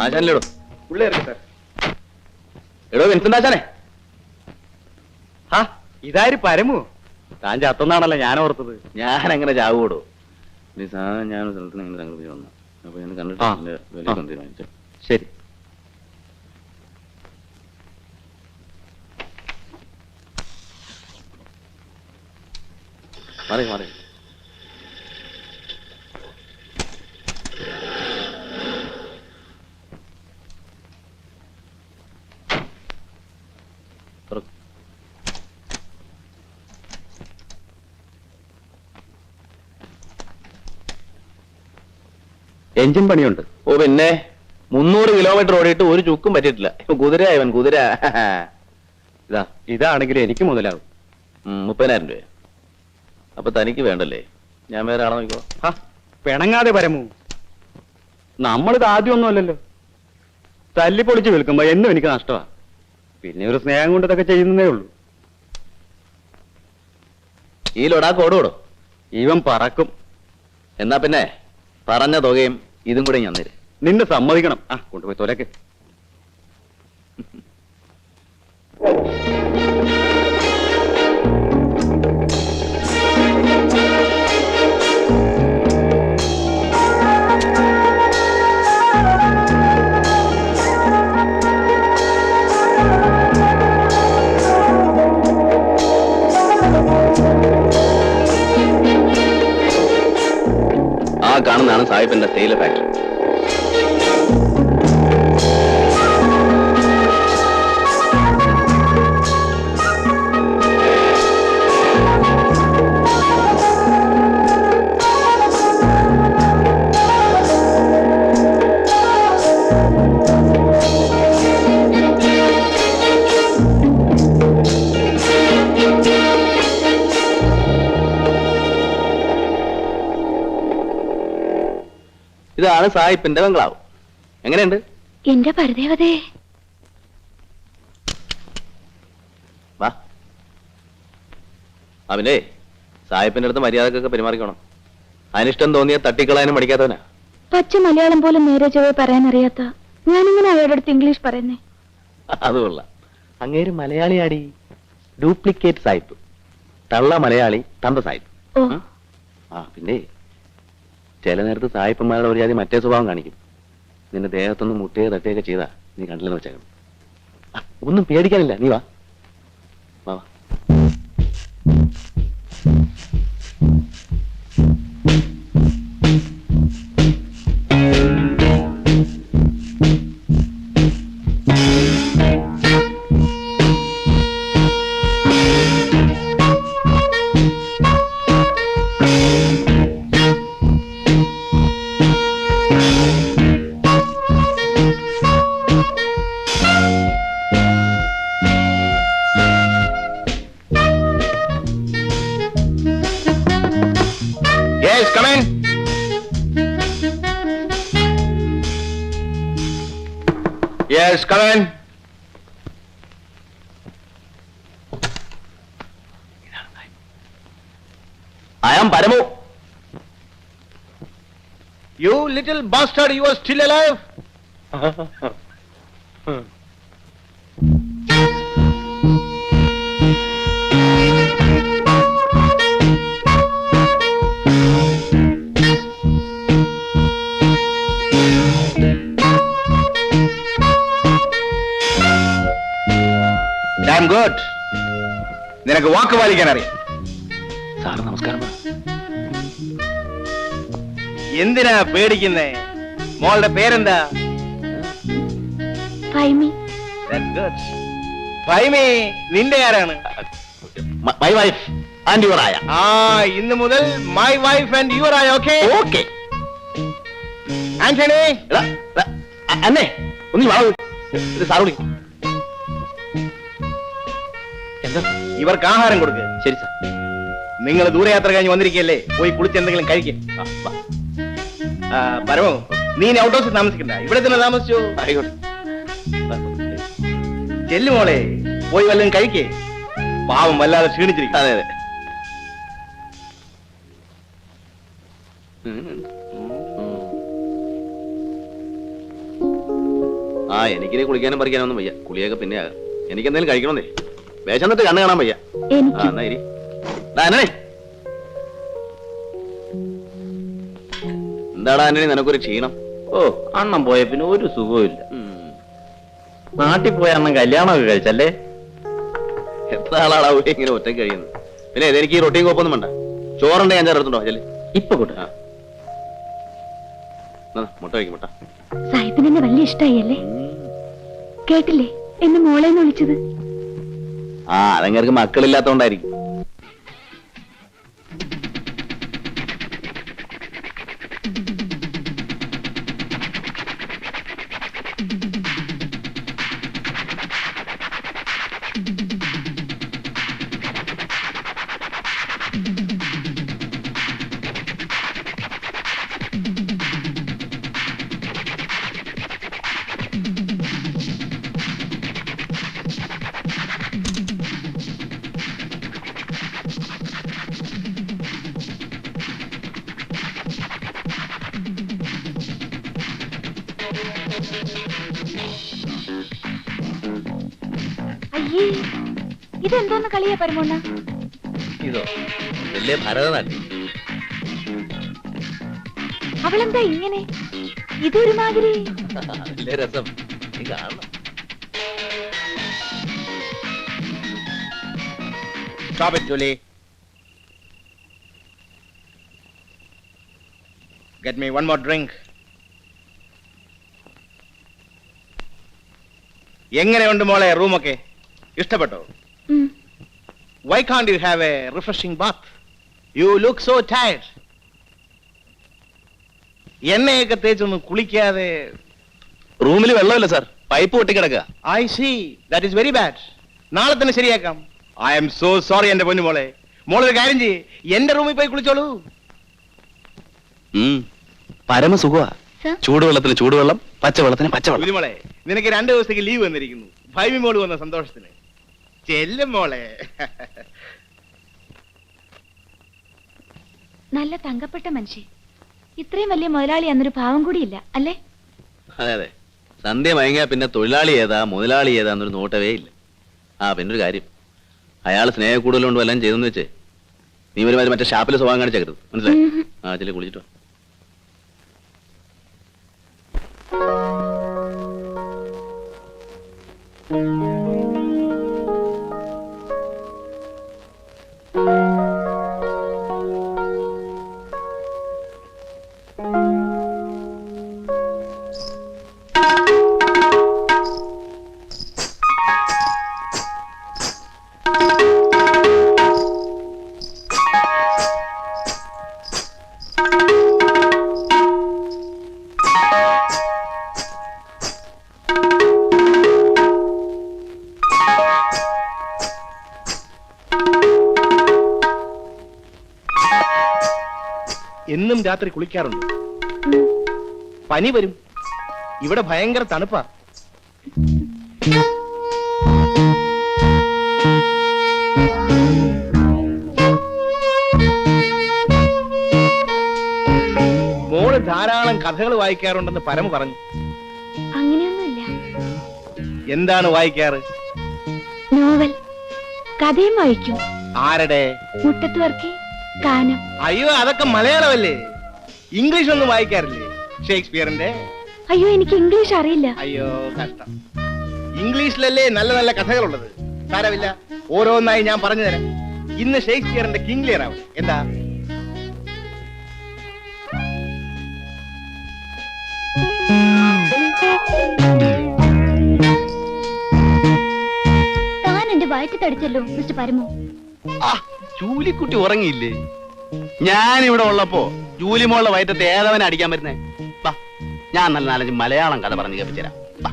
ആശാനിലെടോ ഉള്ളേ ഇറക്കി സാർ. എടോ വിൻസെന്റ് ആശാനെ. ആ ഇതാര് പരമു? താൻ ചത്തെന്നാണല്ലോ ഞാൻ ഓർത്തത്. ഞാൻ അങ്ങനെ ചാവൂടോ. ഞാൻ സ്ഥലത്തിന് ഇങ്ങനെ സംഘടിപ്പിച്ച് വന്നു. അപ്പൊ ഞാൻ കണ്ടിട്ട് വലിയ തീരുമാനിച്ചു. ശരി. മാറി മാറി. എഞ്ചിൻ പണിയുണ്ട്. ഓ പിന്നെ 300 കിലോമീറ്റർ ഓടിയിട്ട് ഒരു ചുക്കും പറ്റിയിട്ടില്ല. കുതിര ഇവൻ കുതിര. ഇതാണെങ്കിൽ എനിക്ക് മുതലാവും. 30,000 രൂപ. അപ്പൊ തനിക്ക് വേണ്ടല്ലേ? ഞാൻ വേറെ ആളെ നോക്കോ. പിണങ്ങാതെ പരമു. നമ്മളിത് ആദ്യമൊന്നുമല്ലല്ലോ. തല്ലിപ്പൊളിച്ച് വിൽക്കുമ്പോ എന്നും എനിക്ക് നഷ്ടമാ. പിന്നെ ഒരു സ്നേഹം കൊണ്ട് ഇതൊക്കെ ചെയ്യുന്നതേ ഉള്ളൂ. ഈ ലൊടാക്ക് ഓടോടോ. ഇവൻ പറക്കും. എന്നാ പിന്നെ പറഞ്ഞ തുകയും ഇതും കൂടെ ഞാൻ തരും. നിന്നെ സമ്മതിക്കണം. കൊണ്ടുപോയി തൊലക്ക്. ആ കാണുന്നതാണ് സാഹിബിന്റെ തേയില ഫാക്ടറി. ഇതാണ് സാഹിബിന്റെ ബംഗ്ലാവ്. എങ്ങനെയുണ്ട്? എന്റെ പരദേവതേ. വാ. അവനെ സാഹിബിന്റെ അടുത്ത് മര്യാദക്കൊക്കെ പെരുമാറിക്കണം. അനിഷ്ടം തോന്നിയ തട്ടിക്കളയാനും പഠിക്കാത്തവനാ. പച്ച മലയാളം പോലും നേരെ ചൊവ്വേ പറയാൻ അറിയാത്ത ഞാനിങ്ങനെ അയാളുടെ അടുത്ത് ഇംഗ്ലീഷ് പറയുന്നേ. അത് കൊള്ളാം. അങ്ങേര് മലയാളിയാടി. ഡ്യൂപ്ലിക്കേറ്റ് സാഹിബ്. തള്ള മലയാളി, തന്ത സാഹിബ്. പിന്നെ ചില നേരത്ത് സായിപ്പന്മാരുടെ ഒരു ജാതി മറ്റേ സ്വഭാവം കാണിക്കും. നിന്റെ ദേഹത്തൊന്ന് മുട്ടുകയോ തട്ടുകയൊക്കെ ചെയ്താ നീ കണ്ടില്ലെന്ന് വെച്ചേക്കണം. ഒന്നും പേടിക്കാനില്ല. നീ വാ വാ. Yes, come in. Yes, come in. I am Paramu. You little bastard, you are still alive? Damn good. നിനക്ക് വാക്ക് പാലിക്കാൻ അറിയാം. സാറ് നമസ്കാരം. എന്തിനാ പേടിക്കുന്നേ? മോളുടെ പേരെന്താ? ഫൈമി. നിന്റെ ആരാണ്? മൈ വൈഫ് ആൻഡ് യുവർ ആയ. ഇന്ന് മുതൽ മൈ വൈഫ് ആൻഡ് യുവർ ആയ. Okay okay. ആന്റണി അന്നേ ഒന്ന് വളവ് സാറോളി. എന്താ? ഇവർക്ക് ആഹാരം കൊടുക്കുക. ശരി സാർ. നിങ്ങൾ ദൂരയാത്ര കഴിഞ്ഞ് വന്നിരിക്കല്ലേ, പോയി കുളിച്ച് എന്തെങ്കിലും കഴിക്കും. പരമോ, നീ ഔട്ട് ഹൗസിൽ താമസിക്കണ്ട, ഇവിടെ തന്നെ താമസിച്ചു. ആയിക്കോട്ടെ. ചെല്ലുമോളെ, പോയി വല്ലതും കഴിക്കേ. പാവം വല്ലാതെ ക്ഷീണിച്ചിരിക്കും. അതെ അതെ. എനിക്കിനി കുളിക്കാനും പറിക്കാനൊന്നും വയ്യ. കുളിയൊക്കെ പിന്നെ ആകാം. എനിക്ക് എന്തെങ്കിലും കഴിക്കണമെന്നേ. വേഷന്നിട്ട് കണ്ണ് കാണാൻ വയ്യ. എനിക്ക് എന്നാ ഇരി. ആന്റണി, എന്താടാ ആന്റണി നിനക്കൊരു ക്ഷീണം? ഓ, അണ്ണം പോയ പിന്നെ ഒരു സുഖവും നാട്ടിൽ പോയ അണ്ണൻ കല്യാണമൊക്കെ കഴിച്ചല്ലേ? എത്ര ആളാടാ ഇങ്ങനെ ഒറ്റ കഴിയുന്നത്? പിന്നെ എനിക്ക് ഈ റൊട്ടീൻ കോപ്പൊന്നും വേണ്ട. ചോറുണ്ടെ ഞാൻ ചേർത്തുണ്ടോ ചെല്. ഇപ്പൊ കൂട്ട മുട്ട കഴിക്കും. മുട്ട സാഹിബിന് എന്നെ വലിയ ഇഷ്ടായല്ലേ? കേട്ടില്ലേ എന്നെ മോളെന്ന് വിളിച്ചത്? അതങ്ങൾക്ക് മക്കളില്ലാത്തോണ്ടായിരിക്കും. അയ്യേ, ഇതെന്തോന്ന് കളിയാ പരമോണ്ണ? ഇതോ വലിയ ഭരതനാട്യം. അവളെന്താ ഇങ്ങനെ? ഇതൊരുമാതിരി വലിയ രസം. നീ കാണണം. Stop it, Julie. Get me one more drink. എങ്ങനെയുണ്ട് മോളെ റൂമൊക്കെ? ഇഷ്ടപ്പെട്ടോ? Why can't you have a refreshing bath? You look so tired. എണ്ണയൊക്കെ തേച്ചൊന്നും കുളിക്കാതെ. റൂമിൽ വെള്ളമില്ല സാർ, പൈപ്പ് പൊട്ടിക്കിടക്കുക. I see. That is very bad. നാളെ തന്നെ ശരിയാക്കാം. I am so sorry എന്റെ പൊന്നു മോളെ. മോളൊരു കാര്യം ചെയ്യ്, എന്റെ റൂമിൽ പോയി കുളിച്ചോളൂ. പരമസുഖമാ. ചൂടുവെള്ളത്തിന് ചൂടുവെള്ളം, പച്ചവെള്ളത്തിന് പച്ചവെള്ളം. കുഞ്ഞുമോളെ, നിനക്ക് 2 ദിവസത്തേക്ക് ലീവ് വന്നിരിക്കുന്നു. ഭൈമി മോള് വന്ന സന്തോഷത്തിന്. ചെല്ലും മോളെ. നല്ല തങ്കപ്പെട്ട മനുഷ്യൻ. ഇത്രയും വലിയ മുതലാളി എന്നൊരു ഭാവം കൂടിയില്ല അല്ലേ? അതെ അതെ. സന്ധ്യ മയങ്ങിയാ പിന്നെ തൊഴിലാളി ഏതാ മുതലാളി ഏതാ എന്നൊരു നോട്ടവേ ഇല്ല. പിന്നൊരു കാര്യം, അയാൾ സ്നേഹ കൂടുതലുകൊണ്ട് വല്ലതും ചെയ്തെന്ന് വെച്ചേ നീ ഒരുമാതിരി മറ്റേ ഷാപ്പിൽ സ്വഭാവം കാണിച്ചേക്കരുത്. മനസ്സിലായി? ചെല്ലി കുളിച്ചിട്ടോ. എന്നും രാത്രി കുളിക്കാറുണ്ട്. പനി വരും. ഇവിടെ ഭയങ്കര തണുപ്പാ. മോള് ധാരാളം കഥകൾ വായിക്കാറുണ്ടെന്ന് പരമ പറഞ്ഞു. അങ്ങനെയൊന്നുമില്ല. എന്താണ് വായിക്കാറ്? നോവൽ, കഥയും വായിക്കും. ആരുടെ? മുട്ടത്ത് വർക്കി, കാനം. അയ്യോ, അതൊക്കെ മലയാളമല്ലേ. ഇംഗ്ലീഷ് ഒന്നും വായിക്കാറില്ലേ? ഷേക്സ്പിയറിന്റെ? അയ്യോ, എനിക്ക് ഇംഗ്ലീഷ് അറിയില്ല. അയ്യോ കഷ്ടം. ഇംഗ്ലീഷിലല്ലേ നല്ല നല്ല കഥകളുള്ളത്. സാരമില്ല, ഓരോന്നായി ഞാൻ പറഞ്ഞു തരാം. ഇന്ന് ഷേക്സ്പിയറിന്റെ കിങ് ലിയർ ആവും. എന്താ? താൻ എന്റെ വയറ്റി തടിച്ചല്ലോ മിസ്റ്റർ പരമു. ജൂലിക്കുട്ടി ഉറങ്ങിയില്ലേ? ഞാനിവിടെ ഉള്ളപ്പോ ജൂലിമോളുടെ വയറ്റത്തെ ഏതവനെ അടിക്കാൻ വരുന്നേ? വാ, ഞാൻ നല്ല 4-5 മലയാളം കഥ പറഞ്ഞ് കേൾപ്പിച്ചുതരാം. വാ.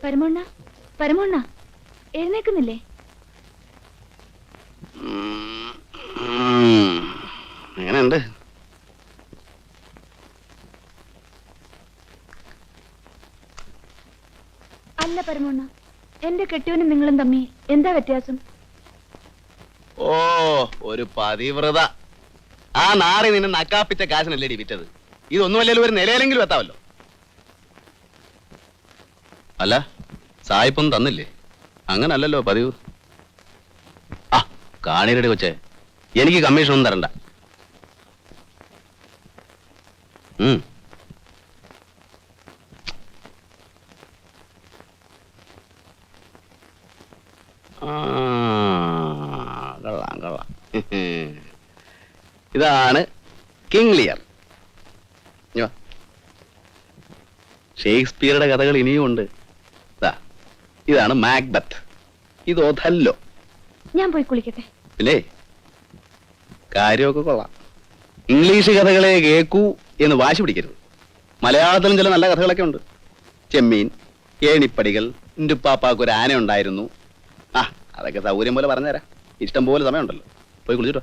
പരമോണ്ണ, പരമോണ്ണ, എഴുന്നേക്കുന്നില്ലേ? എങ്ങനെയുണ്ട്? അല്ല പരമണ്ണ, എന്റെ കെട്ടിയവനും നിങ്ങളും തമ്മി എന്താ വ്യത്യാസം? ഓ, ഒരു പതിവ്രത. ആ നാറി നിന്നെ നക്കാപ്പിച്ച കാശിനല്ലേടി വിറ്റത്. ഇതൊന്നുമല്ലല്ലോ, ഒരു നിലയിലെങ്കിലും എത്താവല്ലോ. അല്ല, സായിപ്പൊന്നും തന്നില്ലേ? അങ്ങനല്ലല്ലോ പതിവ്. ആ കാണീരടി കൊച്ചേ, എനിക്ക് കമ്മീഷനൊന്നും തരണ്ട. കൊള്ളാം കൊള്ളാം. ഇതാണ് കിങ് ലിയർ. ഷേക്സ്പിയറുടെ കഥകൾ ഇനിയും ഉണ്ട്. ഇതാണ് മാക്ബത്ത്. ഇത് ഒഥല്ലോ. ഞാൻ പോയി കുളിക്കട്ടെ. പിന്നെ കാര്യമൊക്കെ കൊള്ളാം. ഇംഗ്ലീഷ് കഥകളെ കേൾക്കൂ എന്ന് വാശി പിടിക്കരുത്. മലയാളത്തിലും ചില നല്ല കഥകളൊക്കെ ഉണ്ട്. ചെമ്മീൻ, ഏണിപ്പടികൾ, ഇന്റുപ്പാപ്പാക്ക് ഒരു ആന ഉണ്ടായിരുന്നു. ആ, അതൊക്കെ സൗകര്യം പോലെ പറഞ്ഞുതരാം. ഇഷ്ടം പോലെ സമയമുണ്ടല്ലോ. പോയി കുളിച്ചിട്ടോ.